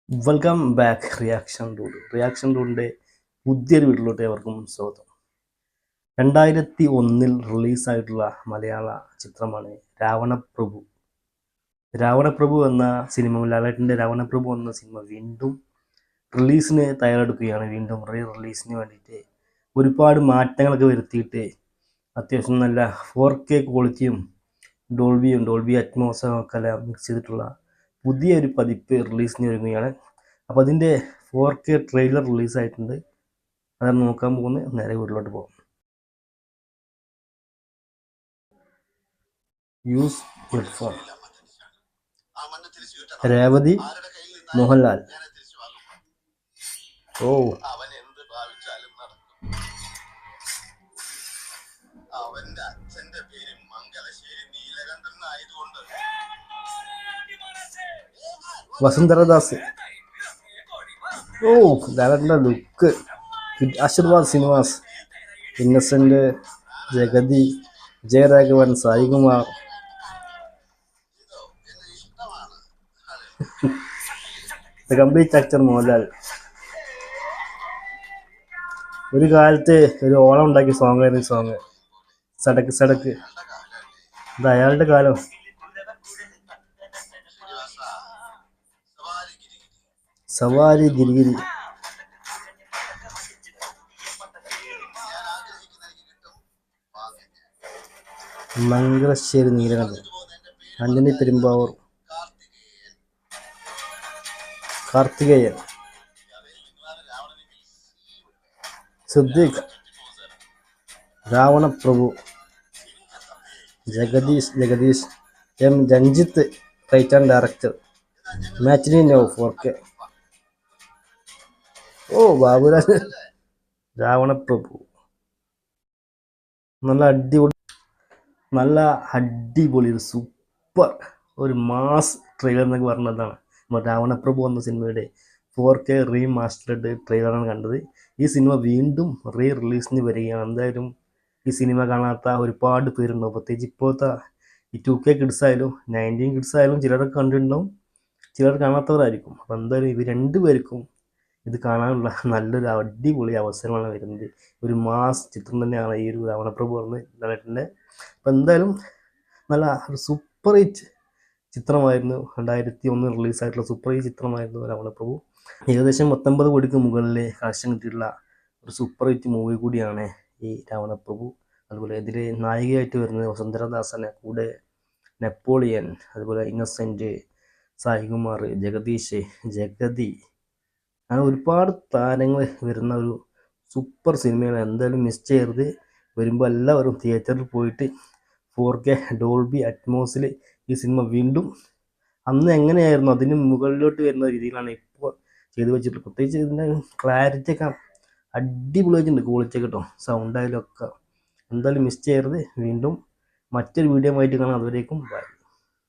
Welcome back reaction റൂളിൻ്റെ പുതിയൊരു വീട്ടിലോട്ട് ഏവർക്കും സ്വാഗതം. 2001 റിലീസായിട്ടുള്ള മലയാള ചിത്രമാണ് രാവണപ്രഭു. രാവണപ്രഭു എന്ന സിനിമ, ലാലേട്ടൻ്റെ രാവണപ്രഭു എന്ന സിനിമ വീണ്ടും റിലീസിന് തയ്യാറെടുക്കുകയാണ്. വീണ്ടും റിലീസിന് വേണ്ടിയിട്ട് ഒരുപാട് മാറ്റങ്ങളൊക്കെ വരുത്തിയിട്ട് അത്യാവശ്യം നല്ല 4K ക്വാളിറ്റിയും ഡോൾബി അറ്റ്മോസും ഒക്കെ മിക്സ് ചെയ്തിട്ടുള്ള പുതിയൊരു പതിപ്പ് റിലീസിന് ഒരുങ്ങുകയാണ്. അപ്പോൾ അതിൻ്റെ 4K ട്രെയിലർ റിലീസായിട്ടുണ്ട്. അതാണ് നോക്കാൻ പോകുന്നത്. നേരെ വീട്ടിലോട്ട് പോകും. Use headphone. രേവതി, മോഹൻലാൽ. ഓ, അവന്റെ അച്ഛന്റെ പേര് മംഗലശ്ശേരി നീലകണ്ഠൻ ആയതുകൊണ്ട് വസുന്ധരദാസ്. ഓ, ലാലേട്ടൻ്റെ look. Aashirvad cinemas, Innocent, Jagathy, Jayaraghavan, Saikumar. Complete actor Mohanlal. ഒരു കാലത്ത് ഒരു ഓളം ഉണ്ടാക്കിയ സോങ് ആയിരുന്നു ഈ സോങ്, സടക്ക് സടക്ക്. ഇത് അയാളുടെ കാലം. സവാരി ഗിരിഗിരി. Mangalassery Neelakandan, Antony Perumbavoor, Karthikeyan, Siddique, Ravanaprabhu, Jagadish, M Ranjith write and director, matinee no 4K. ഓ, ബാബുരാജ്. രാവണപ്രഭു നല്ല അടിപൊളി ഒരു സൂപ്പർ ഒരു മാസ് ട്രെയിലർ എന്നൊക്കെ പറഞ്ഞതാണ്. നമ്മൾ രാവണപ്രഭു എന്ന സിനിമയുടെ 4K റീമാസ്റ്റേർഡ് ട്രെയിലറാണ് കണ്ടത്. ഈ സിനിമ വീണ്ടും റിലീസിന് വരികയാണ്. എന്തായാലും ഈ സിനിമ കാണാത്ത ഒരുപാട് പേരുണ്ടാവും. പ്രത്യേകിച്ച് ഇപ്പോഴത്തെ ഈ 2K കിഡ്സ് ആയാലും 19 കിഡ്സ് ആയാലും ചിലരൊക്കെ കണ്ടിട്ടുണ്ടാവും, ചിലർ കാണാത്തവരായിരിക്കും. അപ്പോൾ എന്തായാലും ഇവർ രണ്ടുപേർക്കും ഇത് കാണാനുള്ള നല്ലൊരു അടിപൊളി അവസരമാണ് വരുന്നത്. ഒരു മാസ് ചിത്രം തന്നെയാണ് ഈ ഒരു രാവണപ്രഭു പറഞ്ഞ് ലാലേട്ടൻ്റെ. അപ്പോൾ എന്തായാലും നല്ല ഒരു സൂപ്പർ ഹിറ്റ് ചിത്രമായിരുന്നു. 2001 റിലീസായിട്ടുള്ള സൂപ്പർ ഹിറ്റ് ചിത്രമായിരുന്നു രാവണപ്രഭു. ഏകദേശം 19 കോടിക്ക് മുകളിൽ കളക്ഷൻ കിട്ടിയിട്ടുള്ള ഒരു സൂപ്പർ ഹിറ്റ് മൂവി കൂടിയാണ് ഈ രാവണപ്രഭു. അതുപോലെ ഇതിൽ നായികയായിട്ട് വരുന്നത് വസുന്ധരദാസനെ, കൂടെ നെപ്പോളിയൻ, അതുപോലെ ഇന്നസെൻറ്റ്, സായികുമാർ, ജഗദീഷ്, ജഗതി, അങ്ങനെ ഒരുപാട് താരങ്ങൾ വരുന്ന ഒരു സൂപ്പർ സിനിമയാണ്. എന്തായാലും മിസ് ചെയ്യരുത്. വരുമ്പോൾ എല്ലാവരും തിയേറ്ററിൽ പോയിട്ട് 4K ഡോൾബി അറ്റ്മോസിൽ ഈ സിനിമ വീണ്ടും അന്ന് എങ്ങനെയായിരുന്നു അതിന് മുകളിലോട്ട് വരുന്ന രീതിയിലാണ് ഇപ്പോൾ ചെയ്തു വെച്ചിട്ടുള്ളത്. പ്രത്യേകിച്ച് ഇതിൻ്റെ ക്ലാരിറ്റി ഒക്കെ അടിപൊളിയായിട്ടുണ്ട്, ക്വാളിറ്റി കേട്ടോ, സൗണ്ടായാലും ഒക്കെ. എന്തായാലും മിസ് ചെയ്യരുത്. വീണ്ടും മറ്റൊരു വീഡിയോ ആയിട്ട് കാണാം. അതുവരേക്കും ബൈ.